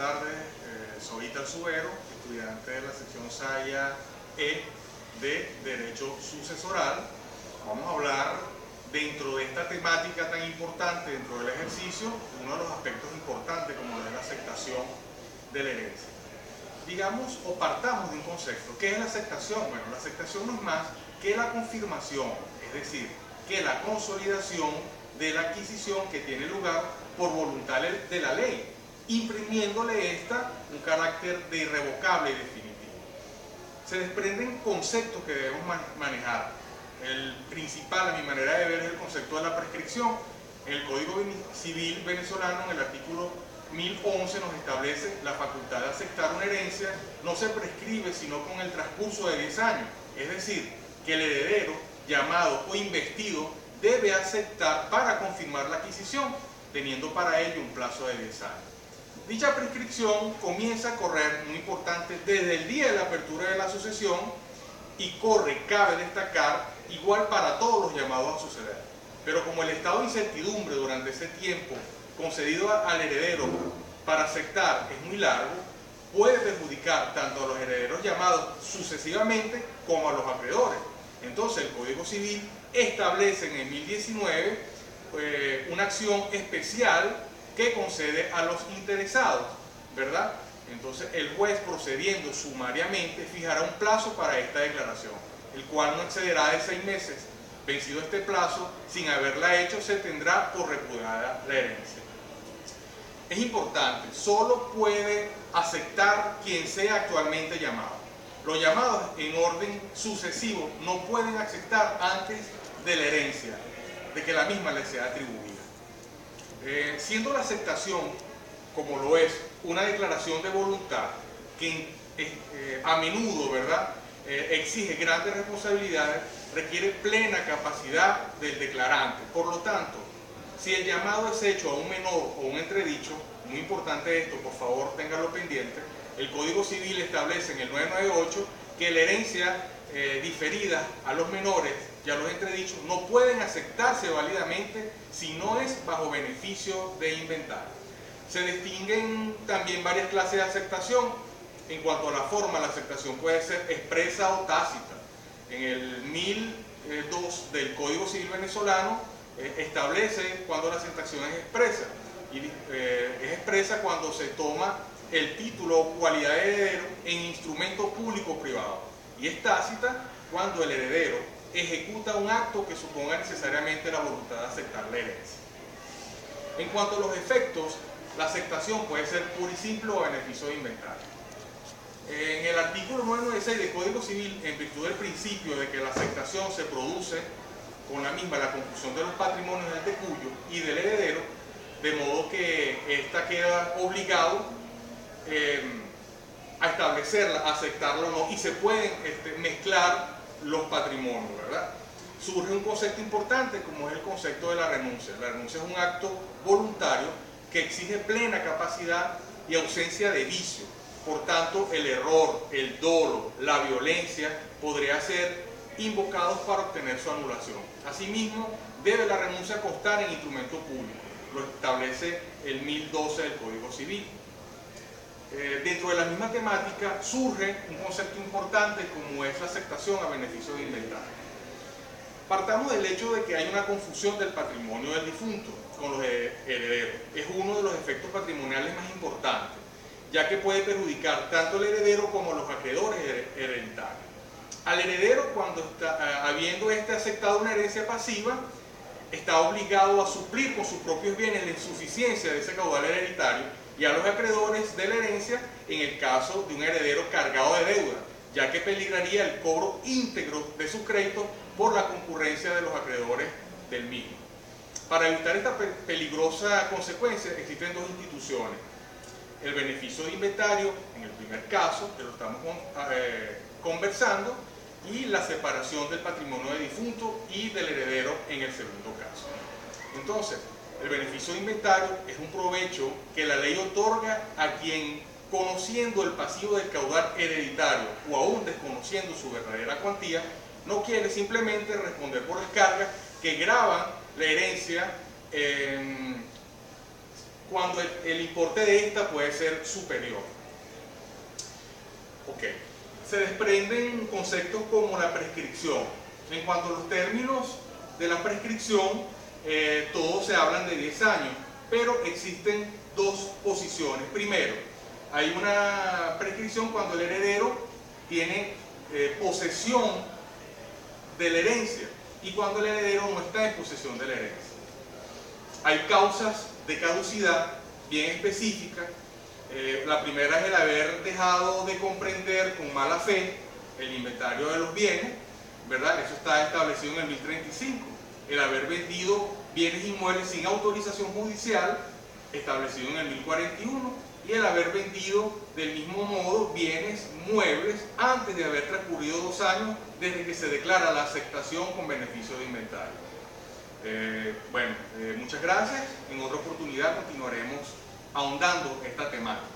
tardes. Soy Ital Subero, estudiante de la sección Saya E de Derecho Sucesoral. Vamos a hablar dentro de esta temática tan importante dentro del ejercicio, uno de los aspectos importantes como es la aceptación de la herencia. Digamos o partamos de un concepto. ¿Qué es la aceptación? Bueno, la aceptación no es más que la confirmación, es decir, que la consolidación de la adquisición que tiene lugar por voluntad de la ley, imprimiéndole esta un carácter de irrevocable y definitivo. Se desprenden conceptos que debemos manejar. El principal, a mi manera de ver, es el concepto de la prescripción. En el Código Civil venezolano, en el artículo 1011, nos establece la facultad de aceptar una herencia, no se prescribe sino con el transcurso de 10 años. Es decir, que el heredero, llamado o investido, debe aceptar para confirmar la adquisición, teniendo para ello un plazo de 10 años. Dicha prescripción comienza a correr, muy importante, desde el día de la apertura de la sucesión y corre, cabe destacar, igual para todos los llamados a suceder. Pero como el estado de incertidumbre durante ese tiempo concedido al heredero para aceptar es muy largo, puede perjudicar tanto a los herederos llamados sucesivamente como a los acreedores. Entonces el Código Civil establece en el 1019 una acción especial que concede a los interesados, ¿verdad? Entonces el juez, procediendo sumariamente, fijará un plazo para esta declaración, el cual no excederá de 6 meses. Vencido este plazo, sin haberla hecho, se tendrá por repudiada la herencia. Es importante, solo puede aceptar quien sea actualmente llamado. Los llamados en orden sucesivo no pueden aceptar antes de la herencia, de que la misma les sea atribuida. Siendo la aceptación, como lo es, una declaración de voluntad que a menudo, ¿verdad?, exige grandes responsabilidades, requiere plena capacidad del declarante. Por lo tanto, si el llamado es hecho a un menor o un entredicho, muy importante esto, por favor ténganlo pendiente, el Código Civil establece en el 998 que la herencia diferida a los menores y a los entredichos no pueden aceptarse válidamente si no es bajo beneficio de inventario. Se distinguen también varias clases de aceptación. En cuanto a la forma, la aceptación puede ser expresa o tácita. En el 1002 del Código Civil venezolano establece cuando la aceptación es expresa. Y es expresa cuando se toma el título o cualidad de heredero en instrumento público o privado. Y es tácita cuando el heredero ejecuta un acto que suponga necesariamente la voluntad de aceptar la herencia. En cuanto a los efectos, la aceptación puede ser pura y simple o a beneficio de inventario. En el artículo 996 del Código Civil, en virtud del principio de que la aceptación se produce con la misma la confusión de los patrimonios del tecuyo y del heredero, de modo que ésta queda obligado a establecerla, a aceptarla o no, y se pueden mezclar los patrimonios, ¿verdad? Surge un concepto importante como es el concepto de la renuncia. La renuncia es un acto voluntario que exige plena capacidad y ausencia de vicio. Por tanto, el error, el dolo, la violencia podría ser invocados para obtener su anulación. Asimismo, debe la renuncia constar en instrumento público. Lo establece el 1012 del Código Civil. Dentro de la misma temática surge un concepto importante como es la aceptación a beneficio de inventario. Partamos del hecho de que hay una confusión del patrimonio del difunto con los herederos. Es uno de los efectos patrimoniales más importantes, ya que puede perjudicar tanto al heredero como a los acreedores hereditarios. Al heredero, cuando habiendo aceptado una herencia pasiva, está obligado a suplir con sus propios bienes la insuficiencia de ese caudal hereditario, y a los acreedores de la herencia en el caso de un heredero cargado de deuda, ya que peligraría el cobro íntegro de sus créditos por la concurrencia de los acreedores del mismo. Para evitar esta peligrosa consecuencia existen dos instituciones: el beneficio de inventario en el primer caso, que lo estamos conversando, y la separación del patrimonio de difunto y del heredero en el segundo caso. Entonces, el beneficio de inventario es un provecho que la ley otorga a quien, conociendo el pasivo del caudal hereditario o aún desconociendo su verdadera cuantía, no quiere simplemente responder por las cargas que gravan la herencia cuando el importe de esta puede ser superior. Ok. Se desprenden conceptos como la prescripción. En cuanto a los términos de la prescripción, todos se hablan de 10 años, pero existen dos posiciones. Primero, hay una prescripción cuando el heredero tiene posesión de la herencia y cuando el heredero no está en posesión de la herencia. Hay causas de caducidad bien específicas. La primera es el haber dejado de comprender con mala fe el inventario de los bienes, ¿verdad? Eso está establecido en el 1035. El haber vendido bienes inmuebles sin autorización judicial, establecido en el 1041, y el haber vendido del mismo modo bienes muebles antes de haber transcurrido 2 años desde que se declara la aceptación con beneficio de inventario. Muchas gracias. En otra oportunidad continuaremos ahondando esta temática.